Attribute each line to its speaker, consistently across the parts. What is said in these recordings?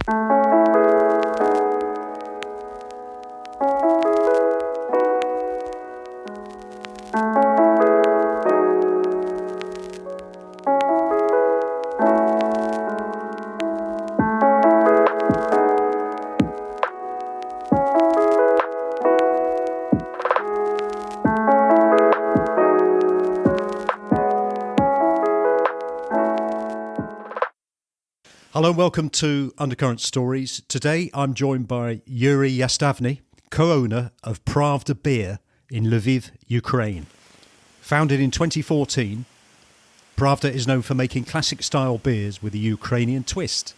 Speaker 1: Hello and welcome to Undercurrent Stories. Today I'm joined by Yuri Yastavny, co-owner of Pravda Beer in Lviv, Ukraine. Founded in 2014, Pravda is known for making classic-style beers with a Ukrainian twist.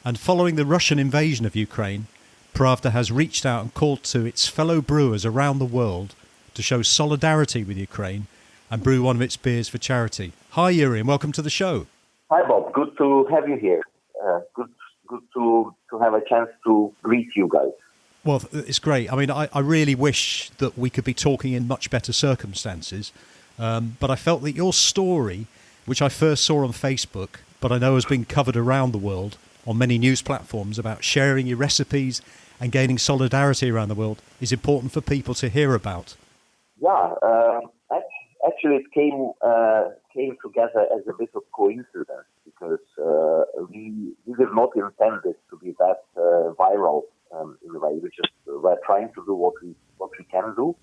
Speaker 1: And following the Russian invasion of Ukraine, Pravda has reached out and called to its fellow brewers around the world to show solidarity with Ukraine and brew one of its beers for charity. Hi Yuri and welcome to the show.
Speaker 2: Hi Bob, good to have you here. Good to have a chance to greet you guys.
Speaker 1: Well, it's great. I mean, I really wish that we could be talking in much better circumstances, but I felt that your story, which I first saw on Facebook, but I know has been covered around the world on many news platforms about sharing your recipes and gaining solidarity around the world, is important for people to hear about.
Speaker 2: Yeah, actually it came together as a bit of coincidence because we did not intend it to be that viral in a way. We just were trying to do what we can do,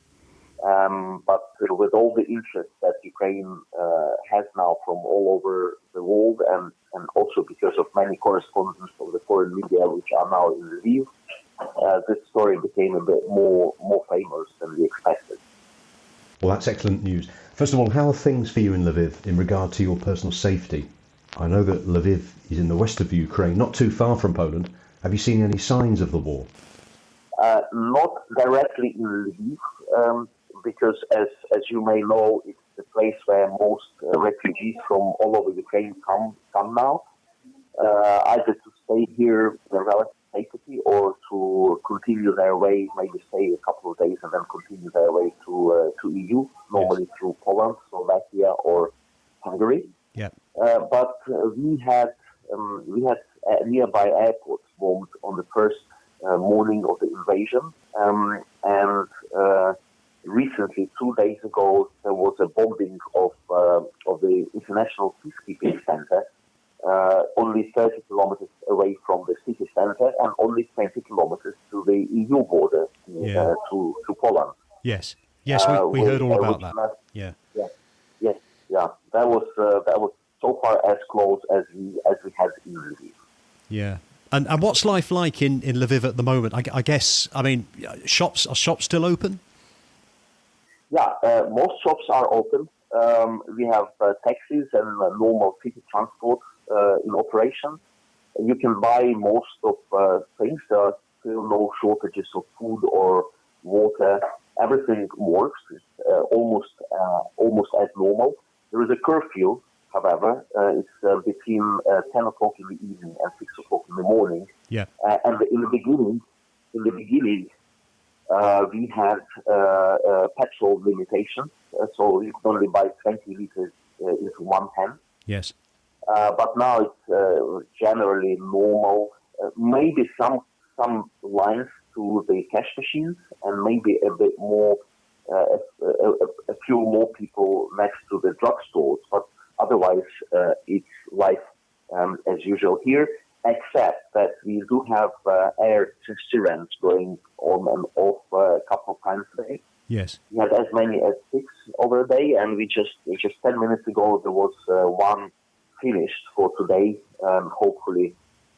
Speaker 2: but with all the interest that Ukraine has now from all over the world, and also because of many correspondents of the foreign media which are now in Lviv, this story became a bit more famous than we expected.
Speaker 3: Well, that's excellent news. First of all, how are things for you in Lviv in regard to your personal safety? I know that Lviv is in the west of Ukraine, not too far from Poland. Have you seen any signs of the war?
Speaker 2: Not directly in Lviv, because as you may know, it's the place where most refugees from all over Ukraine come now, either to stay here in relative safety or to continue their way, maybe stay a couple of days and then continue their way to EU, normally through Poland, Slovakia, or Hungary.
Speaker 1: Yeah.
Speaker 2: But we had nearby airports bombed on the first morning of the invasion, and recently, 2 days ago, there was a bombing of the International Peacekeeping Center, only 30 kilometers away from the city center and only 20 kilometers to the EU border to Poland.
Speaker 1: Yes, we heard all about that.
Speaker 2: Yes. That was so far as close as we had in Lviv.
Speaker 1: Yeah. And what's life like in Lviv at the moment? I guess, I mean, are shops still open?
Speaker 2: Yeah, most shops are open. We have taxis and normal city transport in operation. You can buy most of things. There are still no shortages of food or water. Everything works. It's almost as normal. There is a curfew, however. It's between 10 o'clock in the evening and 6 o'clock in the morning.
Speaker 1: Yeah.
Speaker 2: And in the beginning, we had petrol limitations, so you could only buy 20 liters into one hand.
Speaker 1: Yes.
Speaker 2: But now it's generally normal. Maybe some lines to the cash machines, and maybe a bit more, a few more people next to the drugstores. But otherwise, it's life as usual here, except that we do have air sirens going on and off a couple of times a day.
Speaker 1: Yes.
Speaker 2: We had as many as 6 over a day, and we just 10 minutes ago there was one finished for today. Hopefully,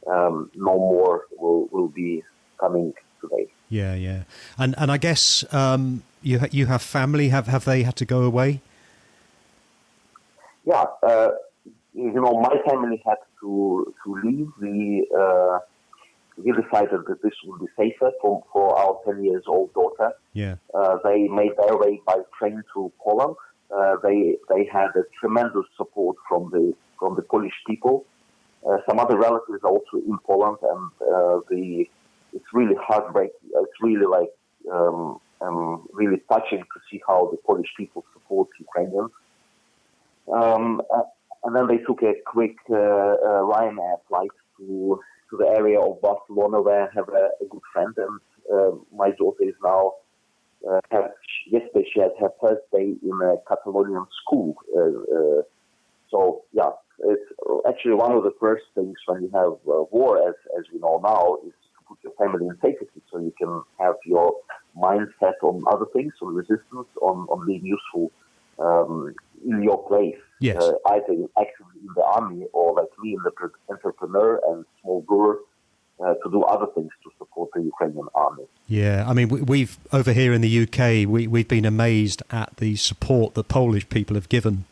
Speaker 2: no more will be coming today.
Speaker 1: Yeah. And I guess you have family. Have they had to go away?
Speaker 2: Yeah. My family had to leave. We decided that this would be safer for our 10-year-old daughter.
Speaker 1: Yeah.
Speaker 2: They made their way by train to Poland. They had a tremendous support from the Polish people. Some other relatives are also in Poland, and it's really heartbreaking. It's really really touching to see how the Polish people support Ukrainians. And then they took a quick Ryanair flight to the area of Barcelona where I have a good friend, and my daughter is now, yesterday she had her first day in a Catalonian school. So, yeah, it's actually one of the first things when you have war, as we know now, is to put your family in safety so you can have your mindset on other things, on resistance, on being useful in your place.
Speaker 1: Yes.
Speaker 2: Either actively in the army or like me, in the entrepreneur and small brewer, to do other things to support the Ukrainian army.
Speaker 1: Yeah, I mean, we've over here in the UK, we've been amazed at the support that Polish people have given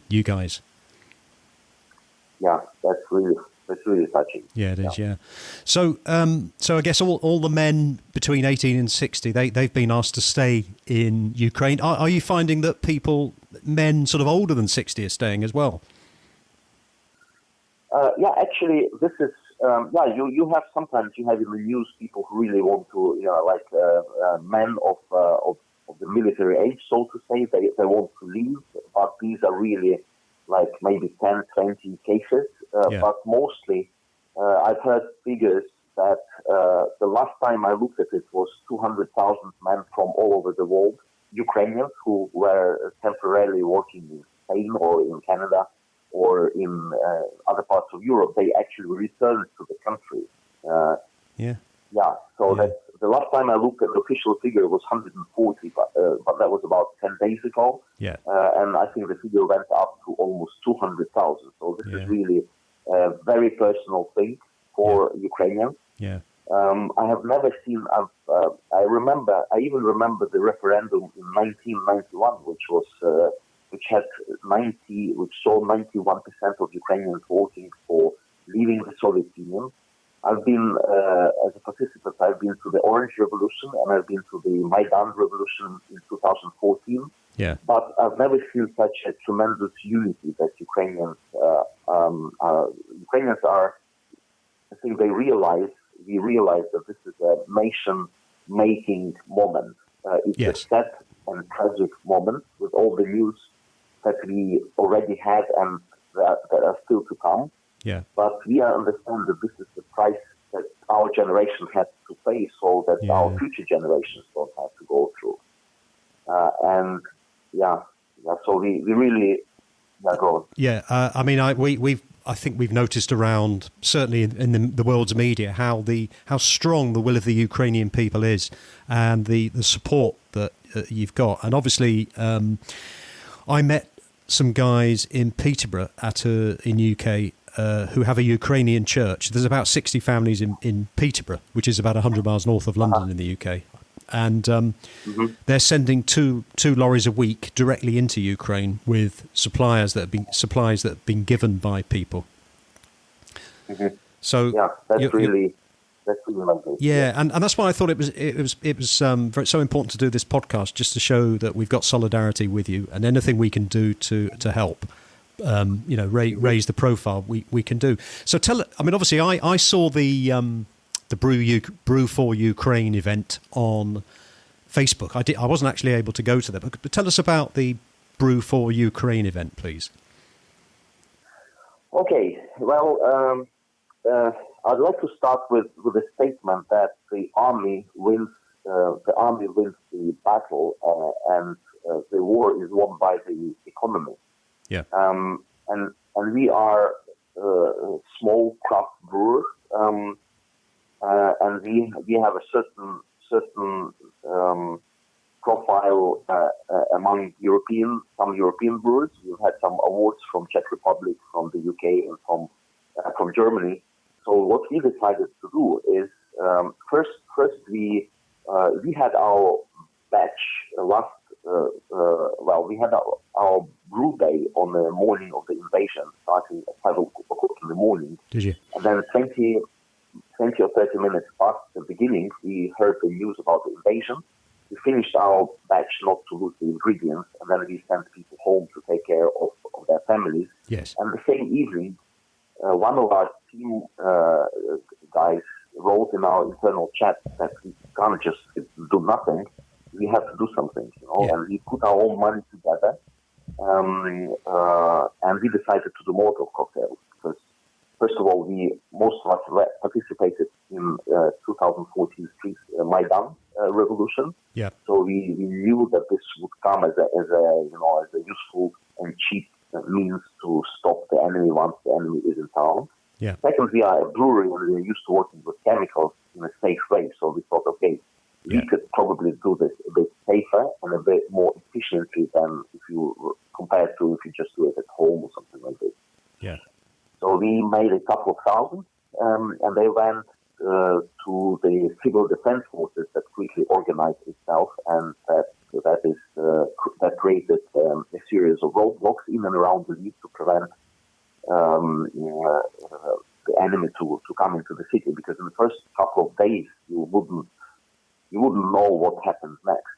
Speaker 1: you guys.
Speaker 2: Yeah, that's really touching.
Speaker 1: Yeah, it is. Yeah. So I guess all the men between 18 and 60, they've been asked to stay in Ukraine. Are you finding that men sort of older than 60 are staying as well?
Speaker 2: Yeah, actually, this is you have sometimes in the news people who really want to, men of the military age, so to say, they want to leave, but these are really like maybe 10, 20 cases, but mostly I've heard figures that the last time I looked at it was 200,000 men from all over the world, Ukrainians who were temporarily working in Spain or in Canada or in other parts of Europe. They actually returned to the country. That's the last time I looked at the official figure was 140, but that was about 10 days ago.
Speaker 1: Yeah.
Speaker 2: And I think the figure went up to almost 200,000. So this is really a very personal thing for Ukrainians.
Speaker 1: Yeah.
Speaker 2: I have never seen. I even remember the referendum in 1991, which saw 91% of Ukrainians voting for leaving the Soviet Union. I've been, as a participant, I've been to the Orange Revolution and I've been to the Maidan Revolution in 2014.
Speaker 1: Yeah.
Speaker 2: But I've never seen such a tremendous unity that Ukrainians are. I think we realize that this is a nation-making moment. It's a sad and tragic moment with all the news that we already had and that are still to come.
Speaker 1: Yeah.
Speaker 2: But we understand that this is the price that our generation has to pay so that our future generations don't have to go through. So we really go on.
Speaker 1: Yeah, I mean, I think we've noticed around, certainly in the world's media, how strong the will of the Ukrainian people is, and the support that you've got. And obviously, I met some guys in Peterborough in UK who have a Ukrainian church. There's about 60 families in Peterborough, which is about 100 miles north of London in the UK. And they're sending two lorries a week directly into Ukraine with supplies that have been given by people.
Speaker 2: Mm-hmm.
Speaker 1: So
Speaker 2: that's really lovely.
Speaker 1: Yeah, and that's why I thought it was so important to do this podcast, just to show that we've got solidarity with you, and anything we can do to help, raise the profile, we can do. So obviously I saw the Brew for Ukraine event on Facebook. I wasn't actually able to go to that, but tell us about the Brew for Ukraine event, please.
Speaker 2: Okay, well, I'd like to start with a statement that the army wins the battle, and the war is won by the economy.
Speaker 1: Yeah.
Speaker 2: And we are small craft brewers. And we have a certain profile among some European brewers. We've had some awards from Czech Republic, from the UK, and from Germany. So what we decided to do is first we had our batch last. We had our brew day on the morning of the invasion, starting at 5 o'clock in the morning.
Speaker 1: Did you?
Speaker 2: And then 20 or 30 minutes past the beginning, we heard the news about the invasion. We finished our batch not to lose the ingredients, and then we sent people home to take care of their families.
Speaker 1: Yes.
Speaker 2: And the same evening, one of our team guys wrote in our internal chat that we can't just do nothing. We have to do something, and we put our own money together, and we decided to do Molotov cocktails because First of all, most of us participated in 2014 street Maidan revolution.
Speaker 1: Yeah.
Speaker 2: So we knew that this would come as a useful and cheap means to stop the enemy once the enemy is in town.
Speaker 1: Yeah.
Speaker 2: Second, we are a brewery and we're used to working with chemicals in a safe way. So we thought, okay, we could probably do this a bit safer and a bit more efficiently than if you just do it at home or something like this.
Speaker 1: Yeah.
Speaker 2: So we made a couple of thousand, and they went to the civil defense forces that quickly organized itself, and that created a series of roadblocks in and around the Lviv to prevent the enemy to come into the city. Because in the first couple of days, you wouldn't know what happens next.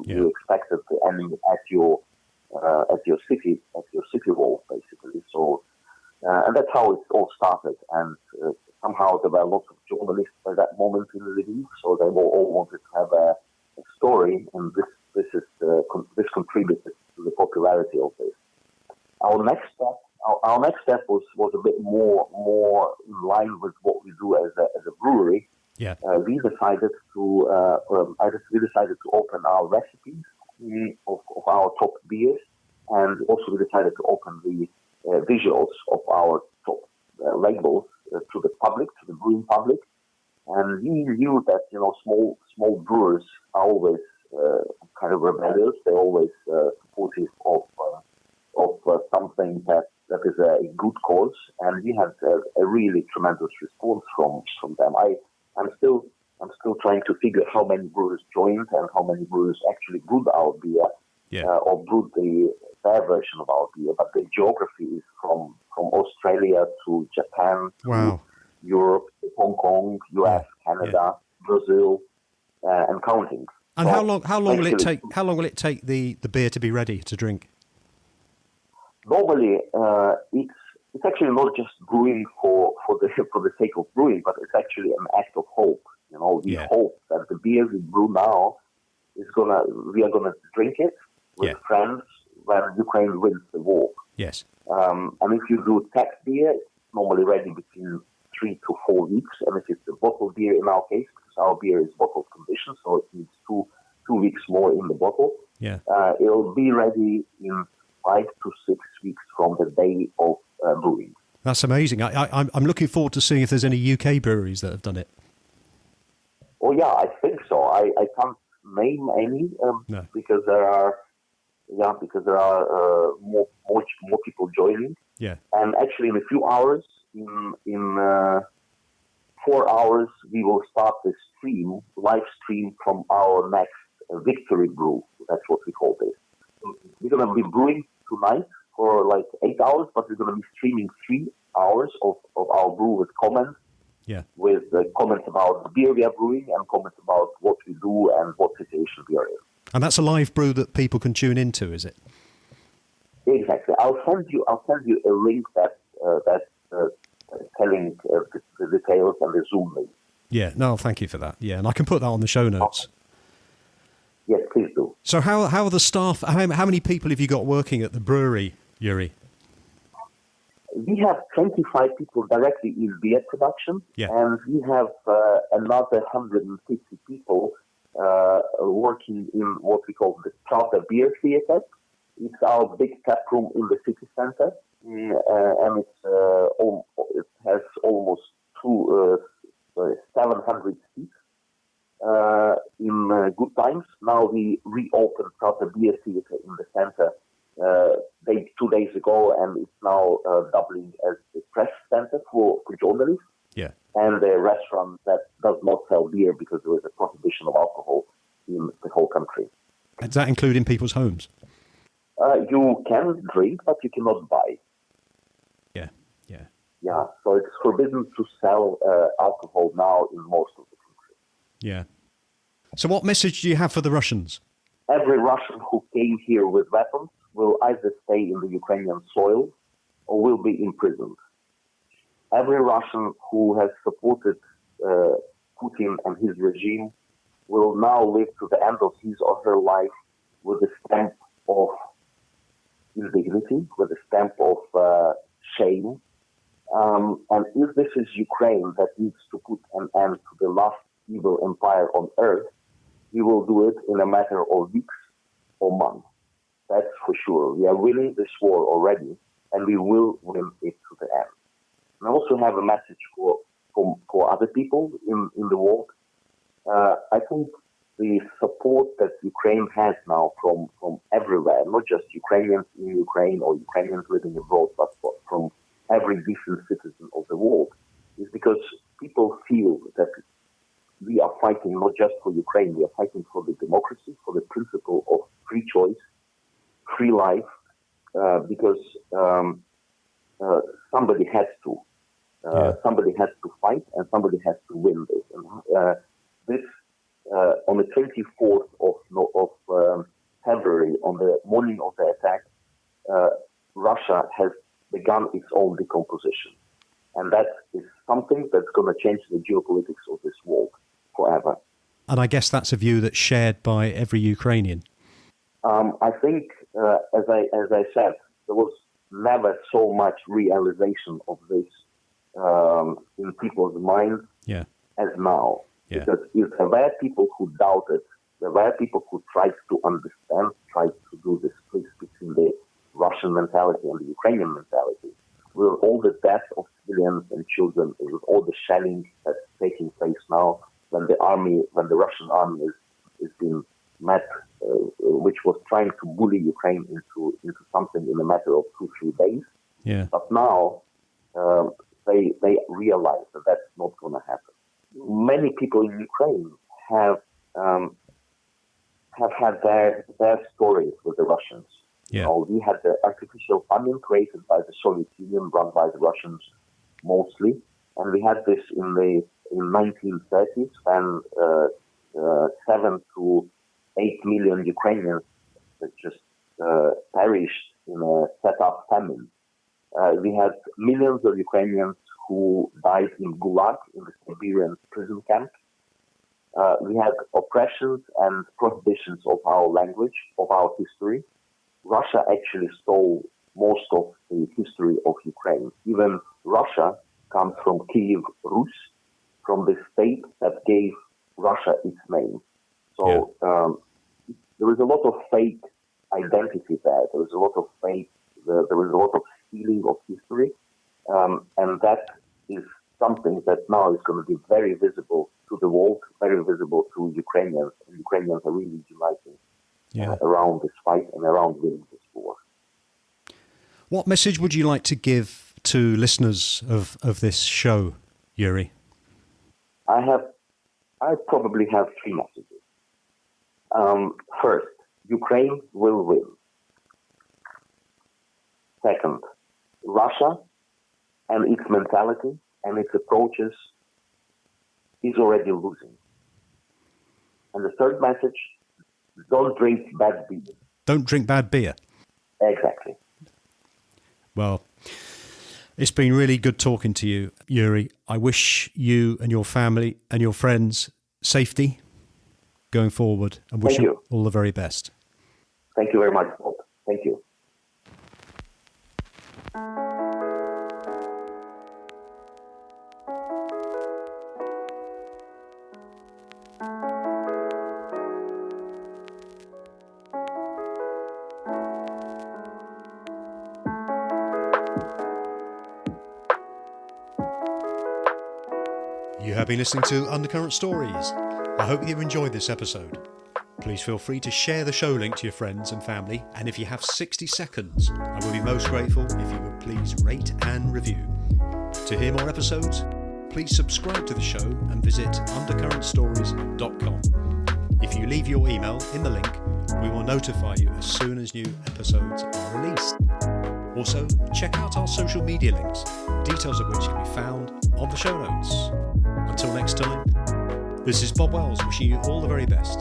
Speaker 2: You expected the enemy at your city wall, basically. So. And that's how it all started. And somehow there were lots of journalists at that moment in Lviv, so they all wanted to have a story, and this contributed to the popularity of this. Our next step was a bit more in line with what we do as a brewery.
Speaker 1: Yeah.
Speaker 2: We decided to open our recipes of our top beers, and also we decided to open the visuals of our top labels to the public, to the brewing public. And we knew that, small brewers are always kind of rebellious. They're always supportive of something that is a good cause. And we had a really tremendous response from them. I'm still trying to figure how many brewers joined and how many brewers actually brewed our beer.
Speaker 1: Yeah.
Speaker 2: Or brewed their version of our beer, but the geography is from Australia to Japan, to Europe, Hong Kong, US, Canada, Brazil, and counting.
Speaker 1: And so how long will it take the beer to be ready to drink?
Speaker 2: Normally, it's actually not just brewing for the sake of brewing, but it's actually an act of hope. We hope that the beer we brew now we are gonna drink it with friends when Ukraine wins the war.
Speaker 1: Yes.
Speaker 2: And if you do tap beer, it's normally ready between 3 to 4 weeks. And if it's a bottled beer in our case, because our beer is bottled condition, so it needs two weeks more in the bottle.
Speaker 1: Yeah.
Speaker 2: It'll be ready in 5 to 6 weeks from the day of brewing.
Speaker 1: That's amazing. I'm looking forward to seeing if there's any UK breweries that have done it.
Speaker 2: Oh yeah, I think so. I can't name any because there are more people joining.
Speaker 1: Yeah.
Speaker 2: And actually, in a few hours, in 4 hours, we will start the live stream from our next victory brew. That's what we call this. We're going to be brewing tonight for like 8 hours, but we're going to be streaming 3 hours of our brew with comments.
Speaker 1: Yeah.
Speaker 2: With comments about the beer we are brewing and comments about what we do and what situation we are in.
Speaker 1: And that's a live brew that people can tune into, is it?
Speaker 2: Exactly. I'll send you a link that's telling the details and the Zoom link.
Speaker 1: Yeah. No, thank you for that. Yeah, and I can put that on the show notes.
Speaker 2: Yes, please do.
Speaker 1: So how are the staff? How many people have you got working at the brewery, Yuri?
Speaker 2: We have 25 people directly in beer production, and we have another 150 people working in what we call the Pravda Beer theater. It's our big tap room in the city center, and it has almost 700 seats in good times. Now we reopened Pravda Beer theater in the center 2 days ago, and it's now doubling as the press center for journalists.
Speaker 1: Yeah.
Speaker 2: And a restaurant that does not sell beer because there is a prohibition of alcohol in the whole country.
Speaker 1: Does that include in people's homes?
Speaker 2: You can drink, but you cannot buy.
Speaker 1: Yeah.
Speaker 2: Yeah, so it's forbidden to sell alcohol now in most of the country.
Speaker 1: Yeah. So what message do you have for the Russians?
Speaker 2: Every Russian who came here with weapons will either stay in the Ukrainian soil or will be imprisoned. Every Russian who has supported Putin and his regime will now live to the end of his or her life with a stamp of indignity, with a stamp of shame, And if this is Ukraine that needs to put an end to the last evil empire on earth, we will do it in a matter of weeks or months. That's for sure. We are winning this war already, and we will win it to the end. And I also have a message for other people in the world. I think the support that Ukraine has now from everywhere, not just Ukrainians in Ukraine or Ukrainians living abroad, but from every decent citizen of the world, is because people feel that we are fighting not just for Ukraine, we are fighting for the democracy, for the principle of free choice, free life, because somebody has to. Somebody has to fight and somebody has to win this. And this on the 24th of February, on the morning of the attack, Russia has begun its own decomposition. And that is something that's going to change the geopolitics of this world forever.
Speaker 1: And I guess that's a view that's shared by every Ukrainian.
Speaker 2: I think, as I said, there was never so much realization of this in people's minds as now.
Speaker 1: Yeah.
Speaker 2: Because if there were people who doubted, there were people who tried to understand, tried to do the split between the Russian mentality and the Ukrainian mentality, with all the death of civilians and children, with all the shelling that's taking place now, when the Russian army is being met, which was trying to bully Ukraine into something in a matter of 2-3 days.
Speaker 1: Yeah.
Speaker 2: But now they realize that that's not going to happen. Many people in Ukraine have had their stories with the Russians.
Speaker 1: Yeah.
Speaker 2: We had the artificial famine created by the Soviet Union, run by the Russians mostly, and we had this in 1930s when 7 to 8 million Ukrainians just perished in a set-up famine. We had millions of Ukrainians who died in Gulag, in the Siberian prison camp. We had oppressions and prohibitions of our language, of our history. Russia actually stole most of the history of Ukraine. Even Russia comes from Kiev Rus, from the state that gave Russia its name. So there was a lot of fake identity there. There was a lot of fake, there was a lot of stealing of history. And that is something that now is going to be very visible to the world, very visible to Ukrainians. And Ukrainians are really uniting around this fight and around winning this war.
Speaker 1: What message would you like to give to listeners of this show, Yuri?
Speaker 2: I probably have 3 messages. First, Ukraine will win. Second, Russia and its mentality and its approaches is already losing. And the third message, don't drink bad beer.
Speaker 1: Don't drink bad beer.
Speaker 2: Exactly.
Speaker 1: Well, it's been really good talking to you, Yuri. I wish you and your family and your friends safety going forward and wish you all the very best.
Speaker 2: Thank you very much, Bob. Thank you.
Speaker 1: You have been listening to Undercurrent Stories. I hope you've enjoyed this episode. Please feel free to share the show link to your friends and family, and if you have 60 seconds, I will be most grateful if you would please rate and review. To hear more episodes, please subscribe to the show and visit undercurrentstories.com. If you leave your email in the link, we will notify you as soon as new episodes are released. Also, check out our social media links, details of which can be found on the show notes. Until next time, this is Bob Wells wishing you all the very best.